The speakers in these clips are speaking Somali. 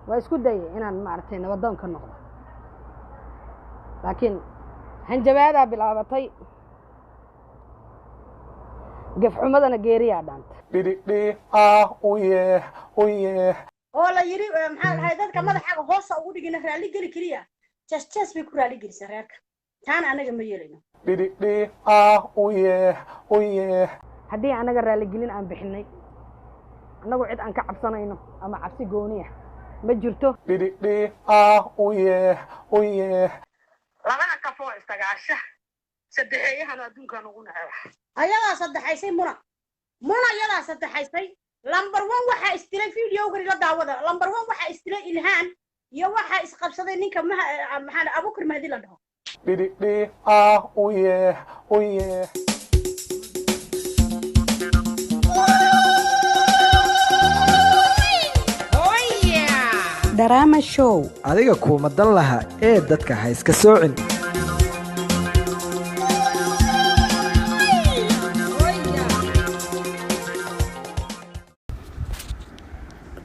waa isku dayay inaan maaragtay nabadoon ka noqdo laakiin hanjabaadaa bilaabatay gafxumadana geeriyaa dhaanta oo la yiri maxaa dhahay dadka madaxaaga hoosa ugu dhigina raali geli kaliya jas bay ku raali gelisay reerka taana anaga ma yeelino haddii anaga raali gelin aan bixinay anagu cid aan ka cabsanayno ama cabsi gooniya ma jirto labada kafoo istagaasha saddexeeyahan adduunkan ugu nacay ayadaa saddexaysay muna ayadaa saddexaysay number 1 waxa istilay video-ga la daawada number 1 waxa istilay ilhaan iyo waxa isqabsaday ninka maxaan Abuukar Mahdi la dhaho Drama show adiga kuma dan laha ee dadka ha iska soocin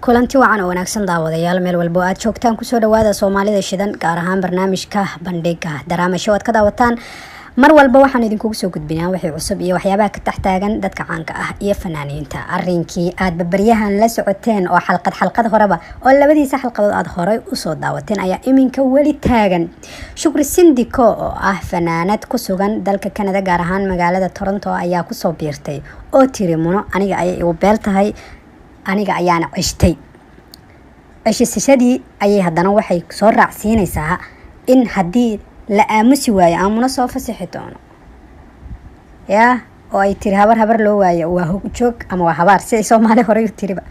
kulanti wacan oo wanaagsan daawadayaal meel walba aad joogtaan ku soo dhawaada Soomaalida shidan gaar ahaan barnaamijka bandhiga Drama show aad ka daawataan mar walba waxaan idinku soo gudbinaa wixii cusub iyo waxyaabaha ka taxtaagan dadka caanka ah iyo fanaaniinta arrinkii aad babaryahan la socoteen oo xalqad horeba oo labadiisa xalqadood aad horay u soo daawateen ayaa iminka wali taagan Shukri Sindiko oo ah fanaanad ku sugan dalka Canada gaar ahaan magaalada Toronto ayaa ku soo biirtay oo tiri muno aniga ay igu beeltahay aniga ayaana cishtay cishishadii ayay haddana waxay soo raacsiinaysaa in haddii la aamusi waayo aamuna soo fasaxi doono oo ay tiri habar loo waayo waa hog joog ama waa habaar si ay Soomaali hore u tiriba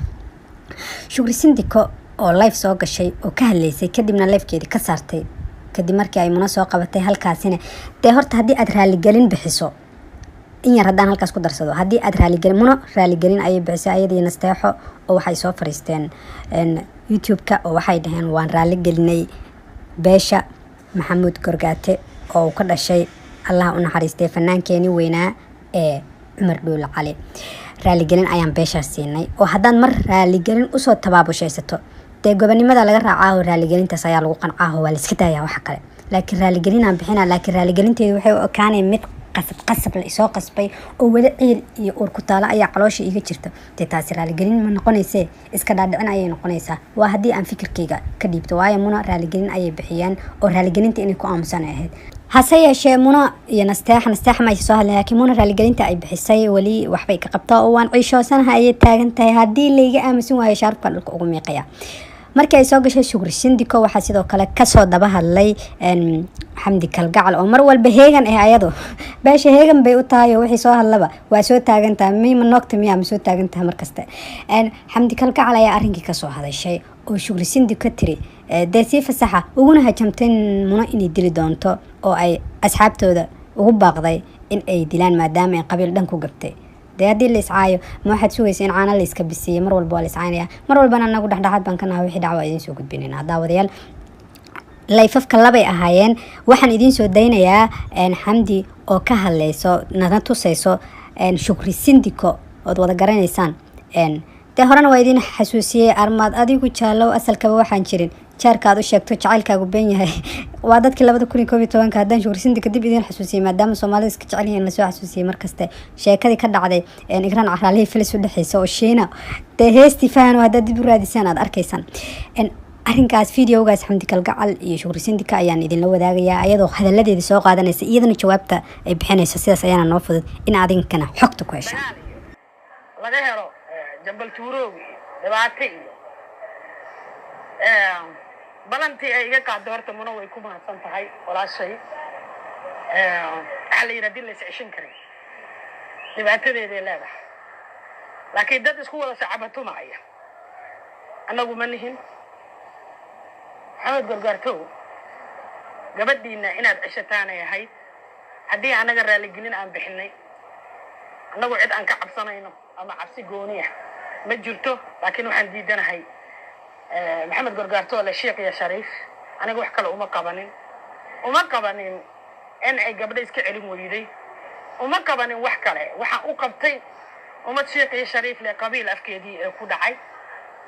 Shukri Sindiko oo live soo gashay oo ka hadlaysay kadibna live-keedii ka saartay kadib markii ay muna soo qabatay halkaasina dee horta haddii aad raali gelin bixiso in yar haddaan halkaas ku darsado haddii aad raali gelin ayay bixisay ayadii nasteexo oo waxay soo fariisteen YouTube-ka oo waxay dhaheen waan raali gelinay beesha Maxamuud Gorgaate oo ka dhashay Allah u naxariistay fanaankeenii weynaa ee Cumar Dhuule Cali raali gelin ayaan beeshaas siinay oo haddaan mar raali gelin u soo tabaabushaysato dee gobonimada laga raacaa raali gelintaas ayaa lagu qancaa waa la iska daayaa wax kale laakiin raali gelin aan bixinaa laakiin raali gelinteedu waxay u ekaanay mid qasab la soo qasbay oo wali ciil iyo uur ku taala ayaa caloosha iga jirta taasi raali gelin ma noqonaysaa iska dhaadhicin ayay noqonaysaa waa haddii aan fikirkayga ka dhiibto waayo muna raali gelin ayay bixiyeen oo raali gelinta inay ku aamusan ahayd hase yeeshee muna iyo nasteexa ma soo hadlay laakiin muna raali gelinta ay bixisay wali waxbay ka qabtaa oo waan ciishoosanahay ayay taagan tahay haddii layga aamusin waayo shaarka dhulka ugu miiqaya markii ay soo gashay Shukri Sindiko waxa sidoo kale ka soo daba hadlay Xamdi Kalgacal oo mar walba heegan ayado beesha heegan bay u tahay oo wixii soo hadlaba waa soo taagantaa ma noqto miyaa soo taagantaa markasta Xamdi Kalgacal ayaa arrinkii ka soo hadashay oo Shukri Sindiko tiri deesi fasaxa uguna hajamteen muna inay dili doonto oo ay asxaabtooda ugu baaqday in ay dilaan maadaama ay qabiil dhan ku gabtay hadii la iscaayo ma waxaad sugaysaa in caana la iska bisiyo mar walba waa la iscaynaya mar walbana anagu dhaxdhaxaad baan ka nahay wixii dhacwa idin soo gudbinayna daawadayaal layfafka labay ahaayeen waxaan idin soo daynayaa Xamdi oo ka hadlayso nana tusayso Shukri Sindiko oo wada garanaysaan horena waa idin xasuusiyay armaad adigu jaalow asalkaba waxaan jirin jaarkaad u sheegto jacaylkaagu been yahay waa dadkii 2011 haddaan Shukri Sindiko dib idin xasuusiyay maadaama Soomaalida iska jecel yihiin la soo xasuusiyay markasta sheekadii ka dhacday Igraan Caraali Filis u dhaxayso oo Shiina heesti faano hadda dib u raadisaan aad arkaysaan arrinkaas video-gaas Xamdi Kalgacal iyo Shukri Sindiko ayaan idin la wadaagayaa ayadoo hadaladeedii soo qaadanaysa iyadana jawaabta ay bixinayso sidaas ayaana noo fudud in adinkana xogta ku heshaan laga helo jambal tuurow dhibaato iyo balantii ay iga qaado horta muna way ku mahadsan tahay walaashay waxa la yiraahdaa la iscishin karin dhibaatadeeda leedahay laakiin dad isku wada sacabato maaya anagu ma nihin Maxamed Gorgaarto gabadhiina inaad cishataan ay ahayd haddii anaga raali gelin aan bixinay anagu cid aan ka cabsanayno ama cabsi gooni ah ma jirto laakiin waxaan diidanahay Maxamed Gorgaarto la sheekh ya Shariif aniga wax kale uma qabanin in ay gabadha iska celin weyday uma qabanin wax kale waxa uu qabtay umad sheekh ya Shariif le qabiil afkeedii ku dhacay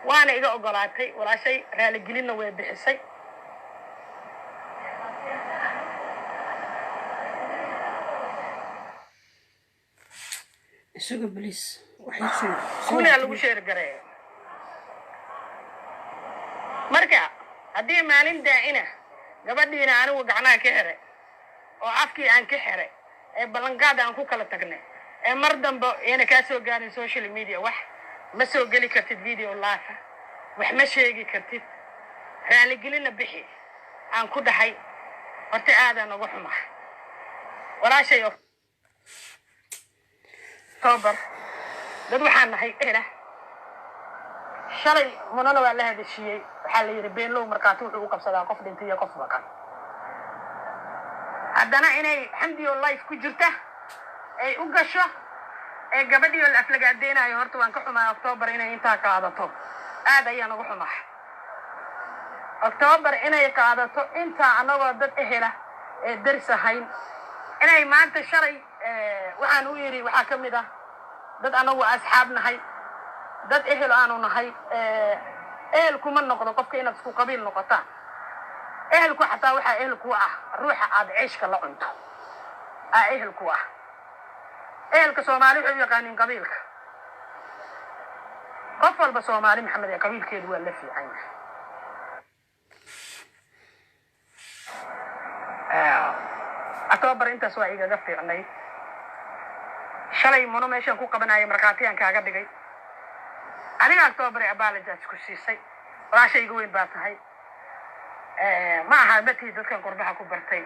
waana iga ogolaatay walaashay raaligelinna way bixisay isugu bilis waxay kuna lagu sheer gareeyo marka haddii maalin daacina gabadhiina anigu gacnaha ka xire oo afkii aan ka xire ee ballanqaad aan ku kala tagnay ee mar dambe ina ka soo gaarin social media wax ma soo geli kartid video live wax ma sheegi kartid raaligelinna bixi aan ku dhahay horta aadan ugu xumaa walaashay October dad waxaan nahay ehla shalay munana waa la hadashiyay waxa la yiri been loo markaatu wuxuu u qabsadaa qof dhintay iyo qof maqan haddana inay xamdiyo life ku jirta ay u gasho ee gabadhiyo la aflagaadeynaayo horta waan ka xumaa October inay intaa qaadato aad ayaan ugu xumaa October inay qaadato inta anagoo dad ehla ee darsahayn inay maanta shalay waxaan u yiri waxa kamid ah dad anagu asxaab nahay dad ehel aanu nahay ehel kuma noqdo qofka inaad isku qabiil noqotaa ehelku xataa waxa ehel ku ah ruuxa aad ciishka la cunto ehel ku ah ehelka Soomaali wuxuu yaqaanin qabiilka qof walba Soomaali maxamed ee qabiilkeedu waa la fiican October intaas waa iga fiicnay shalay mono meeshan ku qabanayay markaatiyaan kaaga dhigay aniga October apologize ku siisay walaashayga weyn baa tahay ma aha dadkii dadkan qurbaha ku bartay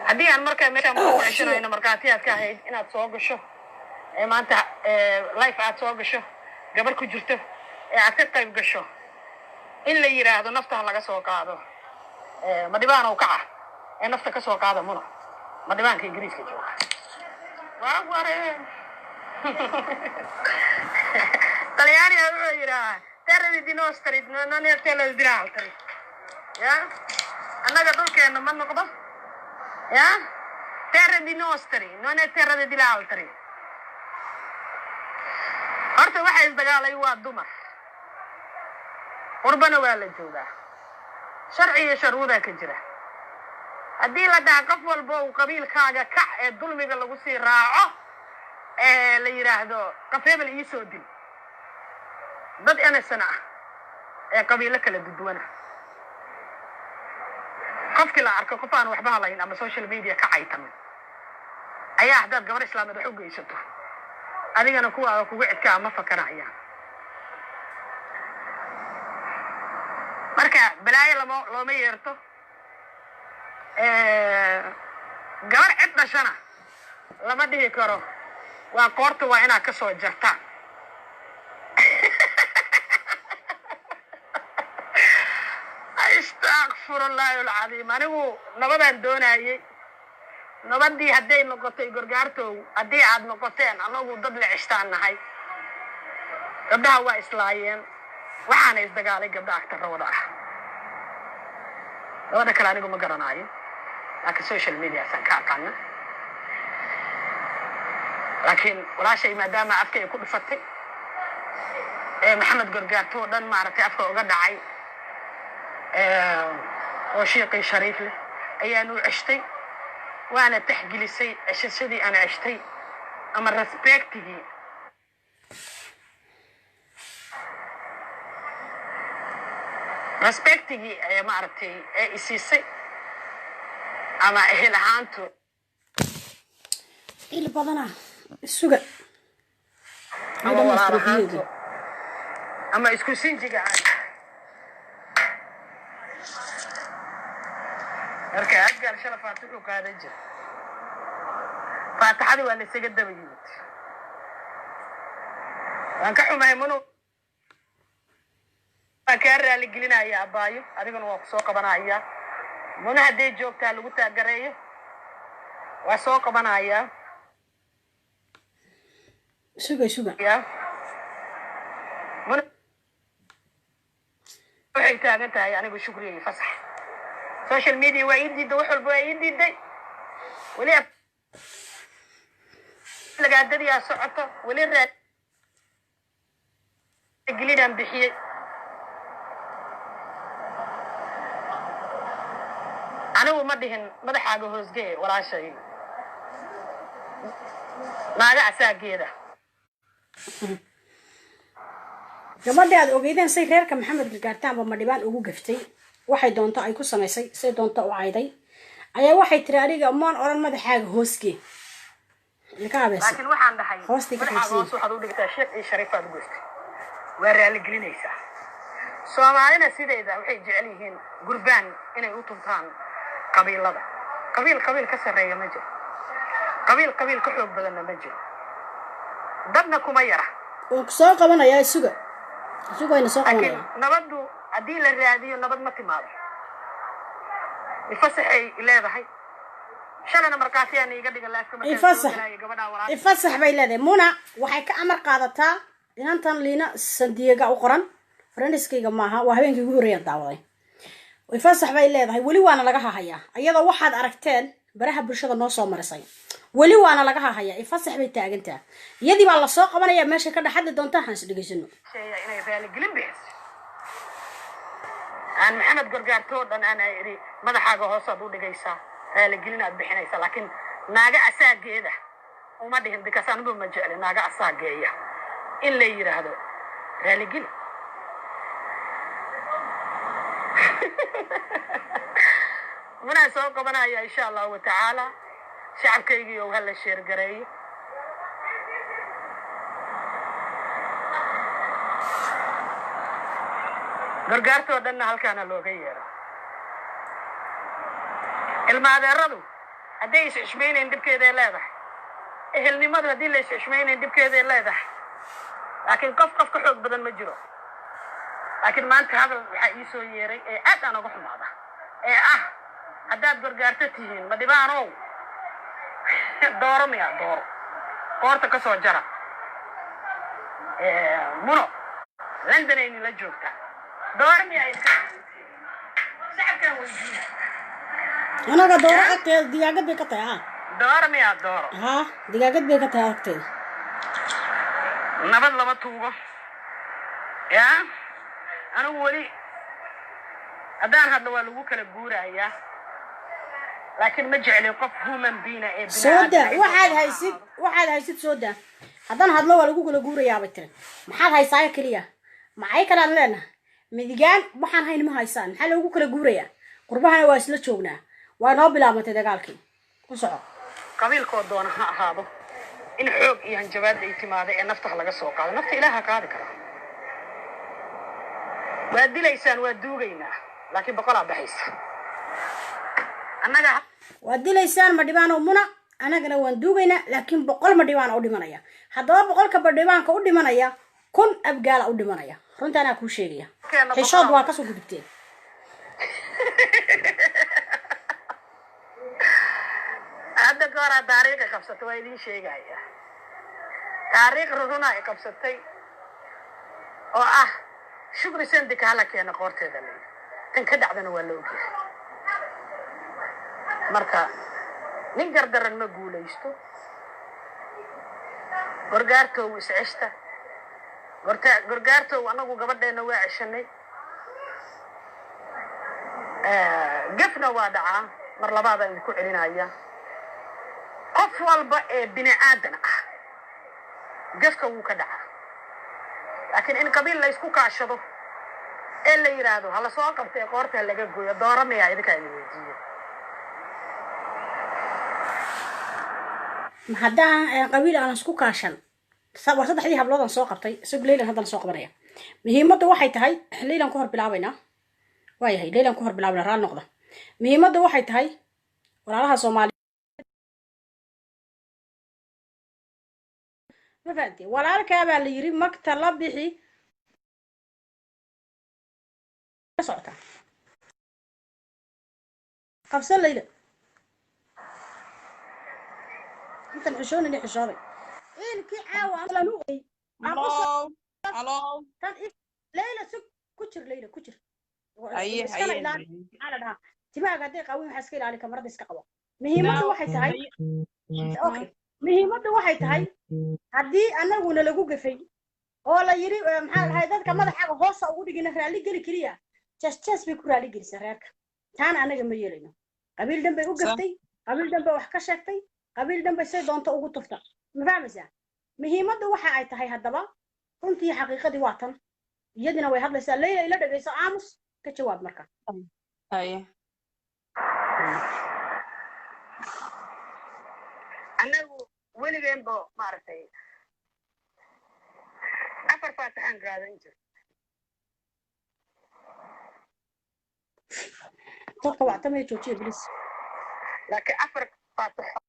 haddii aan markaa meeshan ku wacishanayo markaatiyaad ka ahayd inaad soo gasho maanta life aad soo gasho gabar ku jirto aad ka qayb gasho in la yiraahdo nafta laga soo qaado ma dhibaan oo kaca nafta ka soo qaado muna ma dhibaanka Ingiriiska jooga waa ware Talyaani oo yiraahdo terri di nostri non è quello di altri ya annaga dhulkeena ma noqdo ya terri di nostri non è terra di altri horta waxa isdagaalay waa dumar qurbana waa la joogaa sharci iyo sharuuda ka jira haddii la dhaha qof walba uu qabiilkaaga kac ee dulmiga lagu sii raaco la yiraahdo qafeebal ii soo dil dad anasana ee qabiilo kala duwana qofkii la arko qof aan waxba halayn ama social media ka caytan ayaa haddaad gabar islaamad wax u geysato adigana kuwa kugu cidka ama fakaraya marka balaayo looma yeerto gabar cid dhashana lama dhihi karo waa qoorta waa inaad ka soo jartaan astaghfirullah alazim anigu nabadaan doonayay nabadii hadday noqotay gargaartow haddii aad noqoteen anagu dad la cishtaan nahay gabdhaha waa islaayeen waxaana isdagaalay gabdha agtarrawada ah labada kale anigu ma garanayo laakiin social media san ka aqaana laakiin walaashay maadaama afka ay ku dhufatay maxamed gargaarto dhan maaragtay afka uga dhacay oo sheekay shariif leh ayaan u ceshtay وانا تحجلي سي اشدي انا اشتي اما ريسبكتي يا معرفتي اي سي اما اهل هانتو اللي بدنا السوق اما اسكو سنجي marka aad shala faatuxu qaadan jir faataxadu waa la isaga daba yimid waan ka xumahay mano ka raali gelinaya abaayo adiguna waa ku soo qabanaya mona hadee joogtaa lagu taagareeyo waa soo qabanaya suga ya mona waxay taagan tahay anigu shukriye fasax social media ويدي ده وحول بويدي ده وليه لقى الدنيا سعته وليه gelidan bixiyay anigu ma dhihin madaxaaga hoosgee walaashay naaga asaageeda gabadha aad ogeydeen say reerka maxamed gargaartaanba madhibaan ugu gaftay waxay doonto ay ku samaysay say doonto u cayday ayaa waxay tiri aniga maan oran madaxaaga hoosgee laakiin waxaan dhahay madaxaaga hoos waxaad u dhigtaa sheekh iyo shariifaad goostay waa raali gelinaysaa soomaalina sideeda waxay jecel yihiin gurbaan inay u tuntaan qabiilada qabiil ka sarreeya ma jiro qabiil ka xoog badanna ma jiro dadna kuma yara oo soo qabanaya isugayna soo qabanaya nabadu haddii la raadiyo nabad ma timaado ifasaxay leedahay shalana markaasiyaan iga dhigan laafka markaa ifasax bay leedahay muna waxay ka amar qaadataa inantan liina sandiyaga u qoran friendskayga maaha waa habeenkii ugu horreeyay daawaday ifasax bay leedahay weli waana laga hahayaa iyadoo waxaad aragteen baraha bulshada noo soo marisay weli waana laga hahayaa ifasax bay taagantaa iyadii baa la soo qabanaya meesha ka dhaxadli doontaa hans dhigaysano inay raali gelin bixiso aan maxamed gargaartoo dhan aan iri madaxaaga hoosaad u dhigaysaa raali gelin aad bixinaysaa laakiin naaga asaageeda uma dhihin bikaas anigu ma jecli naaga asaageeya in la yiraahdo raali gelin منaa soo qabanaya insha Allah ta'ala shacabkayga oo hal sheer gareey gargaarto dhanna halkaana looga yeero ilmaadeeradu haday is ishmeeyeen dibkeeda leedahay ehelnimadu hadii la is ishmeeyeen dibkeeda leedahay laakiin qof ka xoog badan ma jiro laakiin maanta hadal waxa ii soo yeeray ee aad aan uga xumaada ee ah haddaad gargaarto tihiin ma dhibaanow dooro miya dooro qoorta ka soo jara muno london ayni la joogta dooro miya shacabkan weydiina anaga dooro agteeda digaagad bay ka tahay dooro miya dooro digaagad bay ka tahay agteeda nabad lama tuugo yaa anigu weli haddaan hadda waa lagu kala guurayaa laakiin ma jecli qof human being ee sooda waxaad haysid sooda haddaan hadlo waa lagu kala guurayaa bay tiri maxaad haysaa kaliya maxay kala leena midigaan waxaan hayn ma haysaan maxaa lagu kala guurayaa qurbahana waa isla joognaa waa noo bilaabantay dagaalkii ku soco qabiilkoo doona ha ahaado in xoog iyo hanjabaad ay timaado ee nafta laga soo qaado nafta ilaaha qaadi kara waa dilaysaan waa duugaynaa laakiin boqolaa baxaysa annaga waa dilaysaan ma dhibaan oo muna anagana waan duugaynaa laakiin boqol ma dhibaan u dhimanaya haddaba boqolka badhibaanka u dhimanaya kun abgaala u dhimanaya runta anaa kuu sheegaya xishood waa kasoo gudubteen hadda gooraa taariikha qabsatay waa idiin sheegaya taariikh runa ay qabsatay oo ah shukri sandika hala keena qoorteeda leeyahay tan ka dhacdana waa la ogyahay marka nin gardaran ma guulaysto gargaarto is ceshta gargaarto anagu gabadheena waa ceshanay gafna waa dhacaa mar labaad aan ku celinaya qof walba ee bini aadan ah gafka wuu ka dhacaa laakiin in qabiil la isku kaashado ee la yiraahdo hala soo qabtay qoorta laga gooyo dooramaya idinka ay weydiiyo haddaan qabiil aan isku kaashan war saddexdii hablood aan soo qabtay isag leylan haddana soo qabanaya muhiimadda waxay tahay leylan ku hor bilaabaynaa waayahay leylan ku hor bilaabana raal noqda muhiimadda waxay tahay walaalaha soomaaliya ma fahanti walaalkaa baa la yiri magta la bixi ka socota qabsan leyla انت الحشون اللي حشاري ايه الكيعه وانا نوقي الو ليلى سك كجر ليلى كجر اي انا ده تبقى قاعد قوي محسكيل عليك مرض اسك قبا مهمته waxay tahay okay مهمته waxay tahay hadii anaguna lagu gafay oo la yiri maxaa dhahay dadka madaxaaga hoos ugu dhigina raali geli kaliya just bay ku raali gelisay reerka taan anaga ma yeelayno qabiil dhanbay u gaftay qabiil dhanbay wax ka sheegtay qabiil dhanbay say doonto ugu tufta ma fahmaysaa muhiimaddu waxa ay tahay haddaba runtii xaqiiqadii waa tan iyadina way hadlaysaa leyla ila dhagayso aamus ka jawaab marka haye anagu weligeenba maaragtay afar faataxaan qaadan jir dadka wactamay joojiya bilis laakiin afar faataxo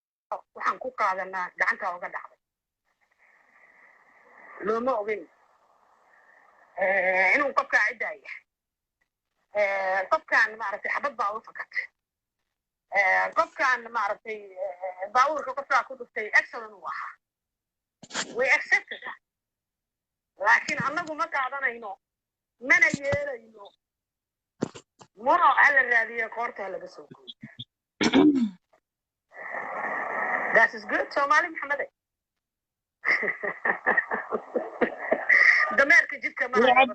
waxaan ku qaadanaa gacanta uga dhacday looma ogeyn inuu qofkaa ciddaa yahay qofkaan maaragtay xabad baa u fakatay qofkaan maaragtay baabuurka qofkaa ku dhuftay excellent uu ahaa way accepted laakiin annagu ma qaadanayno mana yeelayno mano hala raadiye qoorta laga soo gooyo that is good Somali Maxamed dameerka jidka maraya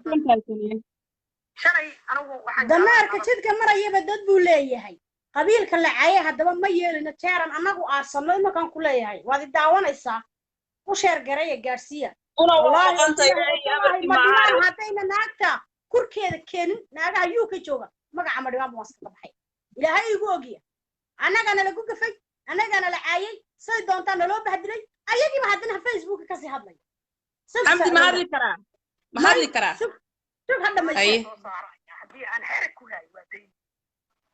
shalay anigu waxaan dameerka jidka marayaba dad buu leeyahay qabiilka la caayay haddaba ma yeelina jeeran anagu aasano imakan ku leeyahay waad daawanaysaa u sheer gareeya gaarsiya haddayna naagta kurkeeda keenin naagaha yuu ka jooga magaca madhibaan buu waska baxay ilaahay igu ogiya annagana lagu gafay annagana la caayay say doontaa naloo bahdilay ayagiiba haddana Facebook kasii hadlaya xamdi ma hadli karaa shuf hadda ma haddii aan xereg ku hayo waa dayn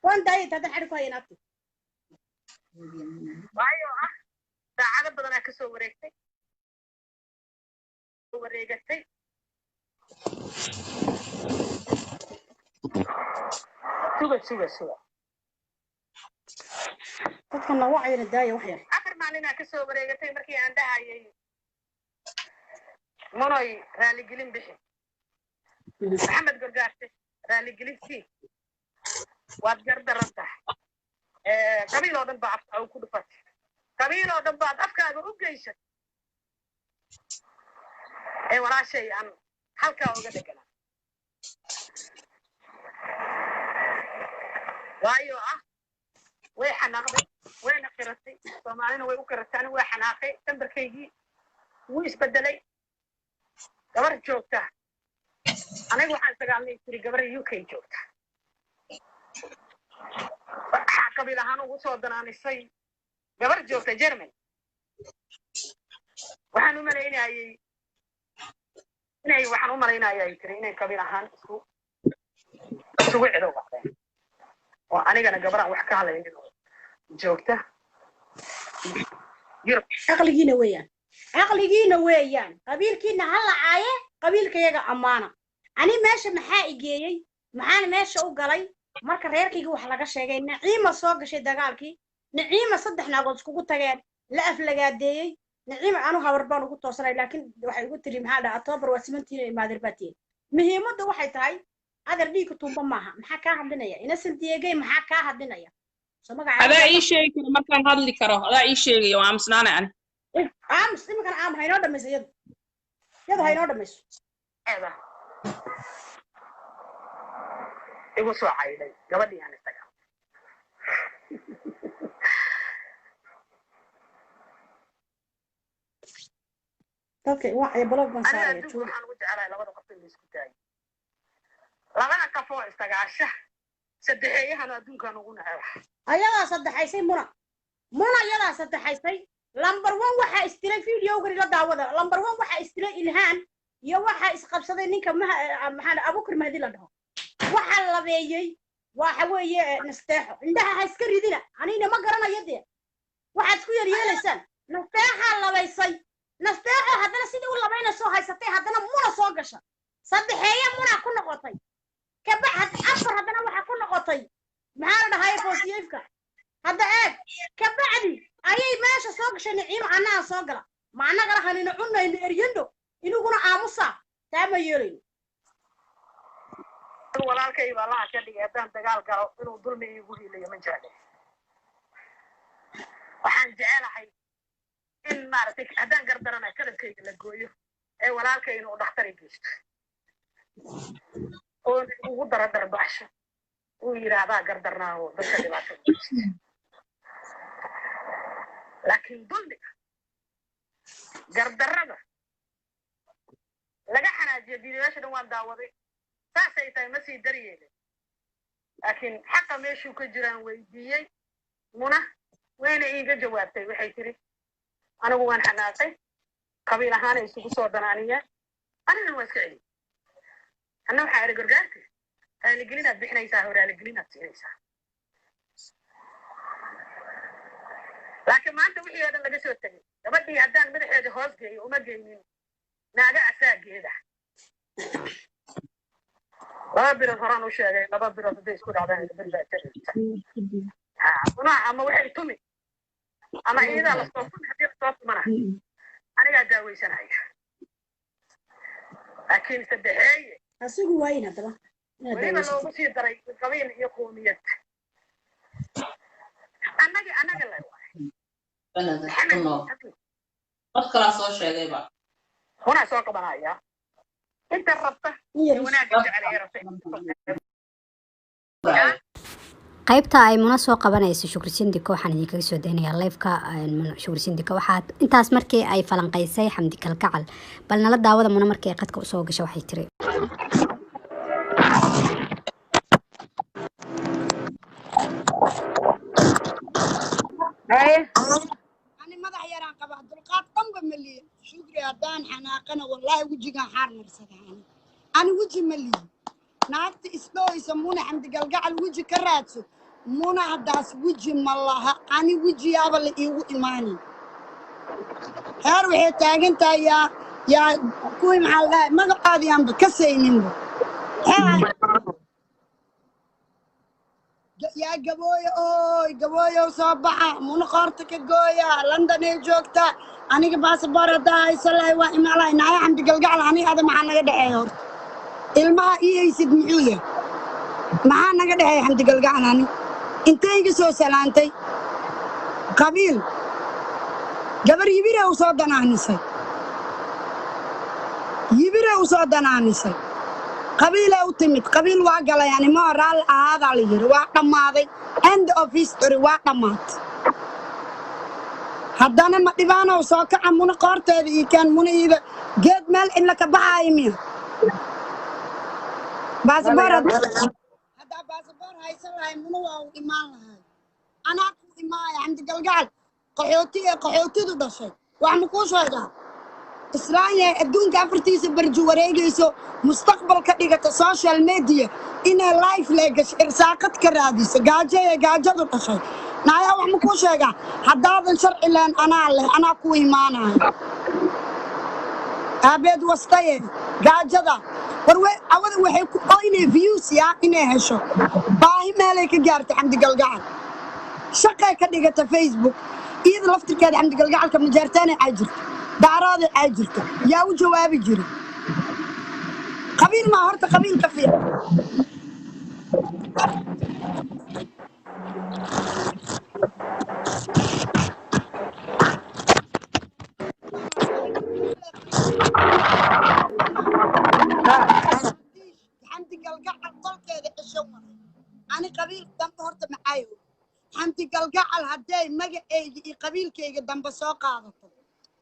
waan daayay hadda xereg ku hayo naagti waayo saacado badanaa kasoo wareegatay suga dadka la wacayna daaya wax yar afar maalinaa kasoo wareegatay markii aan dhahayay monoy raaligelin bixi maxamed gargaarte raaligelin sii waad gardaran tahay qabiil oo dhan baa afka ku dhufatay qabiil oo dhan baad afkaaga u geysat walaashay aan halkaa uga dheganaa waayo way xanaaqday wayna qiratay soomaalina way u qiratay anigu waa xanaaqay tambarkaygii wuu isbedelay gabar joogta anigu waxaan sagaalnay tiri gabar UK joogta waxaa qabiil ahaan ugu soo danaanisay gabar joogta Germany waxaan u malaynayay tiri inay qabiil ahaan isugu cido waqteen oo anigana gabaraan wax ka hadlaynin joogta Yurub aqligiina weeyaan qabiilkiina hala caaye qabiilkayaga amaana ani meesha maxaa igeeyay maxaan meesha u galay marka reerkayga wax laga sheegay naciima soo gashay dagaalkii naciima saddex naagood iskugu tageen la aflagaadeeyay naciima anu habar baan ugu toosanay laakiin waxay ugu tiri maxaa dhaca October waa 17 maadir baatiin muhiimaddu waxay tahay adar dhiigka tumba maaha maxaa ka hadlinaya innocent diegay maxaa ka hadlinaya soo magaca adaa ii sheegi karo markaan hadli karo adaa ii sheegayo waa amsnaana ani aamus iminkan aam haynoo dhamayso yadu haynoo dhamayso igu soo cayday gabadhii aan isaga dadka waxay blog ban saaray waxaan ugu jecelahay labada qof in la isku daayo labada qof oo istagaasha saddexeeyahana adduunkan ugu naceeba ayadaa saddexaysay muna ayadaa saddexaysay lambar 1 waxa istilay videogari la daawada lambar 1 waxa istilay ilhaan iyo waxa isqabsaday ninka maxaa Abukar Mahdi la dhaho waxa labeeyay waxa weeye nasteexo indhaha ha iska ridina anina ma garanayo de waxa isku yeelaysan nasteexa labaysay nasteexo haddana sidii u labayna soo haysatay haddana muna soo gasha saddexeeya muna ku noqotay ka bacad afar haddana waxa ku noqotay maxaa la dhahay foosiyefka hadda ka bacdi ayay meesha soo gashay naciima anaa soo gala ma anaga lahanina cunayna eryando inuguna aamusa taama yeelay walaalkay baa la ka dhigay haddaan dagaal galo inuu dulmi igu hiilayo ma jecel waxaan jecelahay in maaragtay haddaan gardarana kadabkayga la gooyo ee walaalkayna oo dhakhtar ay geysto oo ugu daradar baxsho uu yiraahdaa gardarnaa oo dadka dhibaato u geysta laakiin dulmiga gardarrada laga xanaajiyo diidayaasha dhan waan daawaday saasay tahay ma sii daryeelin laakiin xaqa meeshuu ka jiraan weydiiyey muna wayna iiga jawaabtay waxay tiri anigu waan xanaaqay qabiil ahaan ay isugu soo danaaniyeen anigana waa iska celiyey anna waxaa idhi gargaarka raaligelinaad bixinaysaa hor raaligelinaad siinaysaa laakiin maanta wixii oo dhan laga soo tegay gabadhii haddaan madaxeeda hoos geeyo uma geynin naaga asaageeda 2 bilood horaan u sheegay 2 bilood hadday isku dhacdaan gabadh baa jiraysa una ama waxay tumi ama iyadaa lasoo tumi haddii lasoo tumana anigaa daaweysanaya laakiin saddexeeye asigu waayna daba weliba loogu sii daray qabiil iyo qoomiyad annaga la markalaa soo sheegayba hunaa soo qabanaya inta rabta wanaagga jecel rabta qaybta ay muna soo qabanayso Shukri Sindiko waxaan idinkaga soo daynayaa live-ka Shukri Sindiko waxaad intaas markii ay falanqaysay Xamdi Kalgacal bal nala daawada muna markii ay qadka u soo gashay waxay tiri أنا ما ضح يران قبض القات قنبة ملي شكري هدان حناقنا والله وجهي حار مرسداني أنا وجهي ملي نعرف إسلو يسمونه حمد قلقع الوجه كراتو مونا هداس وجهي مالله أنا وجهي يابا اللي إيو إيماني هاروحي تاقنتا يا كوي محلها ما قاعد ينبا كسينين يا قبوية وصباحة من قارتك قوية لندن جوكتا أنا باس بردا يسلا وإما لا نعيا حمد قلقع أنا هذا معنا قد عيور الماء يسد معوية معنا قد عيا حمد قلقع أنا أنت يجسوا سلانتي قبيل قبر يبيره وصادنا عنيسي يبيره وصادنا عنيسي قبيلة وتمت قبيل واقلا يعني ما رال هذا اللي يروى ماضي end of history واقمات هدانا ما ديفانا وساكا عمونا قارت هذه كان من إذا جد مال إنك بعايمين باسبور هذا باسبور هاي سلا منو أو إيمان هاي أنا أكو إيمان عند قلقال قحوتي ده شيء وعمكوش هذا إسرائيل الدون كافرتيس برجو وريجيسو مستقبل كديجة السوشيال ميديا إن لايف ليجش إرساقت كراديس جاجة ده شيء نايا وعمكوش هذا حداد الشرع لان أنا كوي مانا أبيد وسطيه جاجة ده وروي أول وحي كويني فيوس يا إنه هشو باهي مالك جارت عند قلقان شقة كديجة فيسبوك إذا لفت كده عند قلقان كمجارتاني عجرت دعراضي عاجرته يا وجوابي جري قبيل ما هرت قبيل كفيل حمدي قلقع الطل كذا الشومة أنا قبيل دم هرت معايو حمدي قلقع الهداي مجا إيه قبيل كي قدام بسوق هذا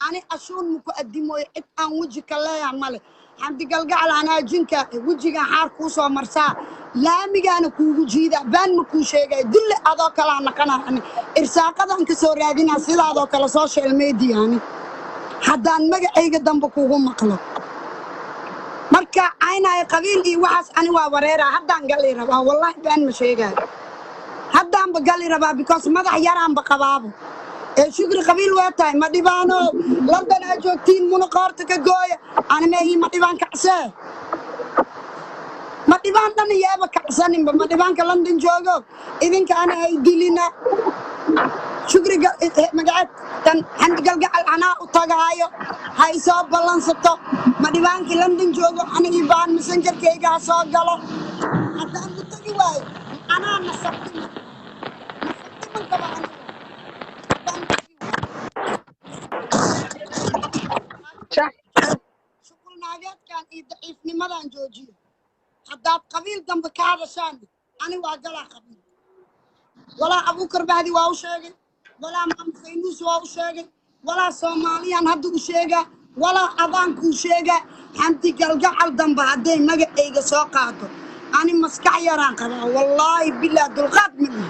أنا أشون مقدمه أن وجهك الله يعمله حمد قلقع أنا جنك وجهك حارك وصو مرسا لا مجانا كوجو جيدا بان مكو شيء دل هذاك لا نقنا يعني إرساق هذا إنك سوريادين أصيل هذاك على السوشيال ميديا يعني حتى أن مجا أي قدام بكوجو مقلب مركا عينا قبيل إيه وحس أنا ووريرا حتى أن قال لي ربا والله بان مشيء حتى أن بقال لي ربا بيكوس ماذا حيران بقبابه شكري قبيل وقتها ما ديبانو لندن أجوتين من قارتك قوية أنا ما هي ما ديبان كعسة ما ديبان تاني يا بكعسانين ما ديبان كلندن جوجو إذن كان هيدلنا شكري مقعد كان عند قلقع أنا وطاقايو هاي صوب بلانسطو ما ديبان كلندن جوجو أنا يبان مسنجر كيغا صوب قلو حتى أن بتقي واي أنا نصبت من طبعا qabiilkan iyo daciifnimadan joojiyo haddaad qabiil dambe ka hadashaan ani waa galaa qabiil walaa abuukar bahdi waa u sheegay walaa maxamed faynuus waa u sheegay walaa soomaaliyan hadda u sheegaa walaa adaankuu sheegaa xamdi galgacal dambe hadday magacayga soo qaado ani maskax yaraan qabaa wallaahi bilaa dulqaad ma lihi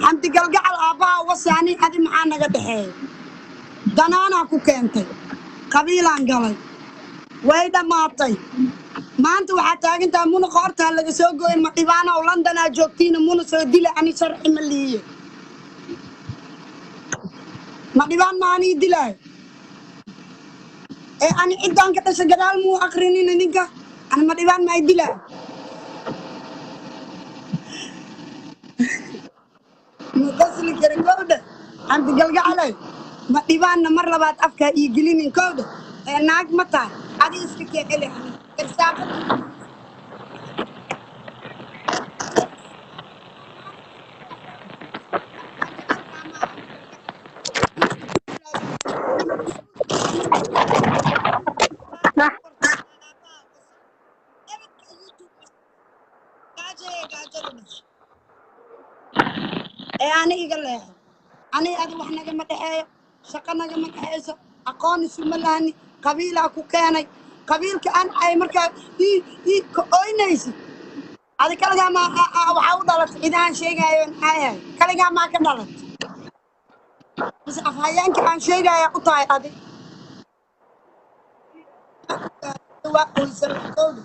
xamdi galgacal aabbaha wasaani adi maxaa naga dhexeeya danaanaa ku keentay qabiilaan galay way dhammaatay maanta waxaa taagantaha muna qoortaa laga soo gooyay ma dhibaana oo londonaa joogtiina muna soo dila ani sharci ma liiye ma dhibaan ma anii dilaayo ee ani ciddaan ka dhasha gadaal muu aqrinin idinka ani ma dhibaan ma ay dilaayo ma qasli kara kowdha xamdi galgacalay ma dhibaanna mar labaad afkaa ii gelinin kowdha ee naag ma tahay adi iska kee celi ani irsaaqad ee ani iga leexo ani adi wax nagama dhexeeyo shaqo nagama dhexeyso aqoon isuma lahani qabiilaa ku keenay qabiilka aan ay markaa ii ka oynaysid adi kaligaa maa waxaa u dhalatay cidaan sheegaayo aayahay kaligaa maa ka dhalatay bas afhayeenka aan sheegaya u tahay adi waa oysarakooda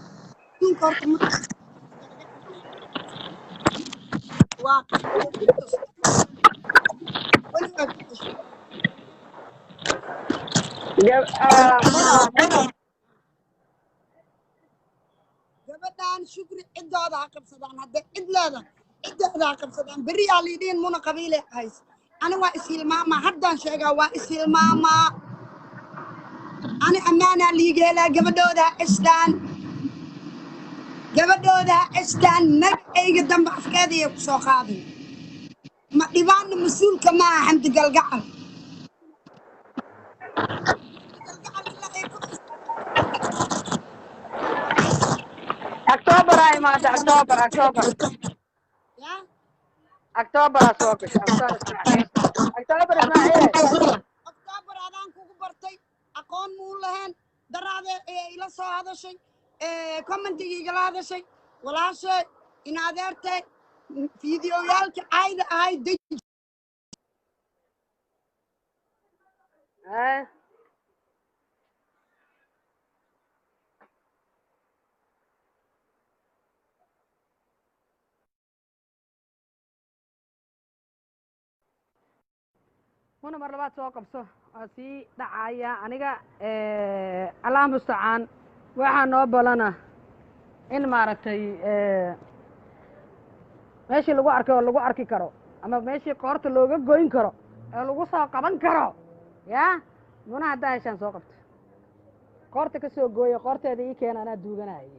dunka horta waa gabadhaan shukri ciddooda ha qabsadaan hadday cid leedahay ciddooda ha qabsadaan berri aa liidhiin muna qabiile hays ani waa ishilmaamaa haddaan sheegaa waa ishilmaamaa ani ammaanaa liigeelaa gabadhooda ha cestaan gabadhooda ha cestaan magacayga dambe afkeedayay ku soo qaaday ma dhibaanna mas-uulka maaha xamdi galgacal أكتوبر هاي مادة أكتوبر يا أكتوبر أسوقش أكتوبر إسماعيل أكتوبر هذان كوكو برتي أقون مول لهن درادة إلى صو هذا شيء كومنتي يجلا هذا شيء ولا شيء إن هذا فيديو يالك هاي دي هنا مر labaad soo qabso waa sii dhacaya aniga allah mustacaan waxaa noo balana in maaragtay meeshii lagu arkay oo lagu arki karo ama meeshii qoorta looga goyn karo ee lagu soo qaban karo ya muna haddaa heshaan soo qabto qoorta ka soo gooya qoorteeda ii keena anaa duuganayay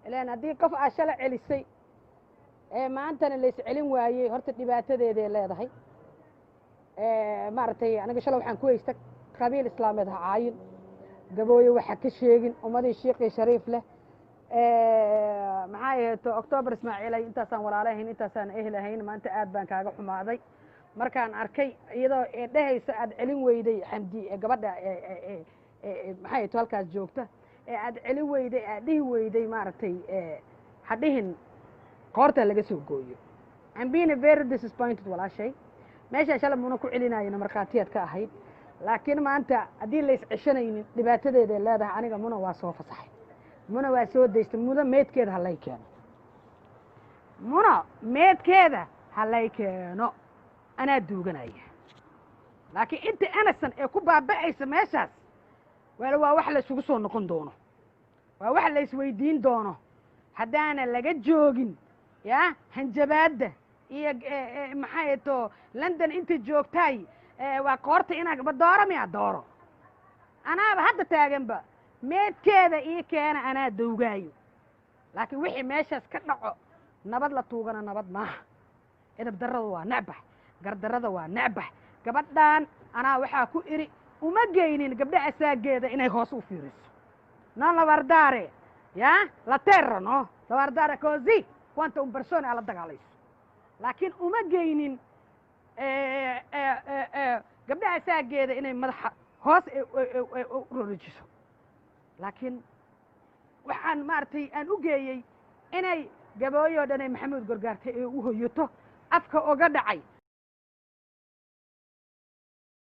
ilaan haddii qof aa shala celisay ee maantana lays celin waayey horta dhibaatadeeday leedahay maaragtay aniga shalay waxaan ku haysta qabiil islaameed ha caayin gabooye waxa ka sheegin ummadii shiiqii shariif leh maxaa ahayd octoobar ismaaciilay intaasaan walaalahayn intaasaan ehlahayn maanta aad baan kaaga xumaaday markaan arkay iyadoo dhehaysa aad celin weyday xamdi gabadha maxay ahayd halkaas joogta aad celin weyday aad dhihi weyday maaragtay ha dhihin qoorta laga soo gooyo I'm being very disappointed walaashay meesha shalay muna ku celinayna markhaatiyaad ka ahayd laakiin maanta haddii la is ceshanaynin dhibaatadeeda leedahay aniga muna waa soo fasaxay muna waa soo daystay muna meedkeeda ha lay keeno muna meedkeeda ha lay keeno anaa duuganaya laakiin inta anasan ee ku baaba'aysa meeshaas waa wax la isugu soo noqon doono waa wax la isweydiin doono haddaana laga joogin ya hanjabaadda iyo maxay to london inta joogtay waa qoorta inaa ma dooro miya dooro anaaba hadda taaganba meedkeeda ii keena anaa dawgaayo laakiin wixii meeshaas ka dhaco nabad la tuugana nabad maaha edab darrada waa necbax gardarrada waa necbax gabadhaan anaa waxaa ku iri uma geynin gabdha asaageeda inay hoos u fiiriso non la guardare la terra no la guardare così quanto un persona alla dagaalayso laakiin uma geynin gabdha asaageeda inay madaxa hoos u rorijiso laakiin waxaan maaragtay aan u geeyey inay gabooyoo dhan ay maxamuud gorgaartay ee u hoyato afka oga dhacay